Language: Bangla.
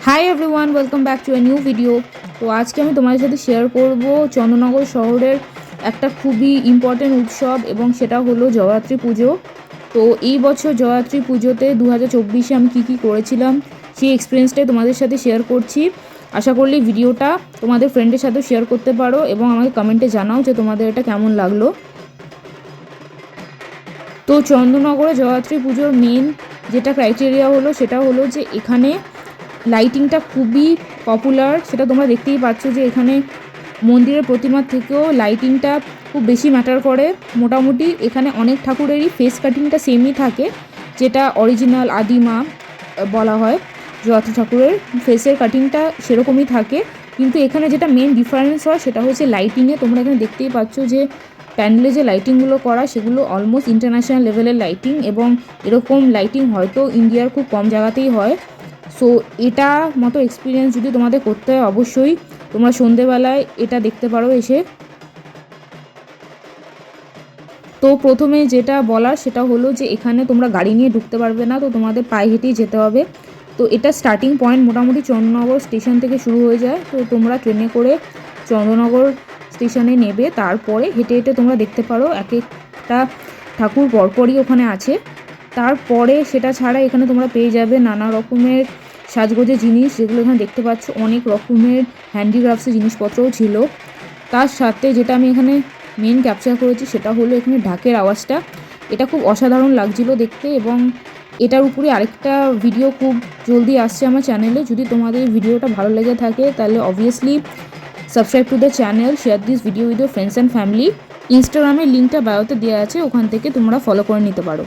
Hi everyone, welcome back to a new video. তো আজকে আমি তোমাদের সাথে শেয়ার করব চন্দননগর শহরের একটা খুবই ইম্পর্টেন্ট উৎসব এবং সেটা হলো জগদ্ধাত্রী পুজো। তো এই বছর জগদ্ধাত্রী পুজোতে 2024-এ আমি কী করেছিলাম সেই এক্সপিরিয়েন্সটাই তোমাদের সাথে শেয়ার করছি। আশা করলি ভিডিওটা তোমাদের ফ্রেন্ডের সাথেও শেয়ার করতে পারো এবং আমাকে কমেন্টে জানাও যে তোমাদের এটা কেমন লাগলো। তো চন্দননগরে জগদ্ধাত্রী পুজোর মেন যেটা ক্রাইটেরিয়া হলো সেটা হলো যে এখানে লাইটিংটা খুবই পপুলার। সেটা তোমরা দেখতেই পাচ্ছ যে এখানে মন্দিরের প্রতিমার থেকেও লাইটিংটা খুব বেশি ম্যাটার করে। মোটামুটি এখানে অনেক ঠাকুরেরই ফেস কাটিংটা সেমই থাকে, যেটা অরিজিনাল আদিমা বলা হয়। জগদ্ধাত্রী ঠাকুরের ফেসের কাটিংটা সেরকমই থাকে, কিন্তু এখানে যেটা মেন ডিফারেন্স হয় সেটা হচ্ছে লাইটিংয়ে। তোমরা এখানে দেখতেই পাচ্ছ যে প্যান্ডেলে যে লাইটিংগুলো করা সেগুলো অলমোস্ট ইন্টারন্যাশনাল লেভেলের লাইটিং, এবং এরকম লাইটিং হয়তো ইন্ডিয়ার খুব কম জায়গাতেই হয়। সো এটা মতো এক্সপিরিয়েন্স যদি তোমাদের করতে হয় অবশ্যই তোমরা সন্ধেবেলায় এটা দেখতে পারো এসে। তো প্রথমে যেটা বলার সেটা হলো যে এখানে তোমরা গাড়ি নিয়ে ঢুকতে পারবে না, তো তোমাদের পায়ে হেঁটেই যেতে হবে। তো এটা স্টার্টিং পয়েন্ট মোটামুটি চন্দননগর স্টেশন থেকে শুরু হয়ে যায়। তো তোমরা ট্রেনে করে চন্দননগর স্টেশনে নেবে, তারপরে হেঁটে হেঁটে তোমরা দেখতে পারো এক একটা ঠাকুর পরপরই ওখানে আছে। তারপরে সেটা ছাড়া এখানে তোমরা পেয়ে যাবে নানা রকমের সাজগোজের জিনিস, যেগুলো এখানে দেখতে পাচ্ছ। অনেক রকমের হ্যান্ডিক্রাফটসের জিনিসপত্রও ছিল। তার সাথে যেটা আমি এখানে মেন ক্যাপচার করেছি সেটা হলো এখানে ঢাকের আওয়াজটা। এটা খুব অসাধারণ লাগছিল দেখতে, এবং এটার উপরে আরেকটা ভিডিও খুব জলদি আসছে আমার চ্যানেলে। যদি তোমাদের এই ভিডিওটা ভালো লেগে থাকে তাহলে obviously subscribe to the channel, share this video with your friends and family. ইনস্টাগ্রামের লিঙ্কটা বায়োতে দেওয়া আছে, ওখান থেকে তোমরা ফলো করে নিতে পারো।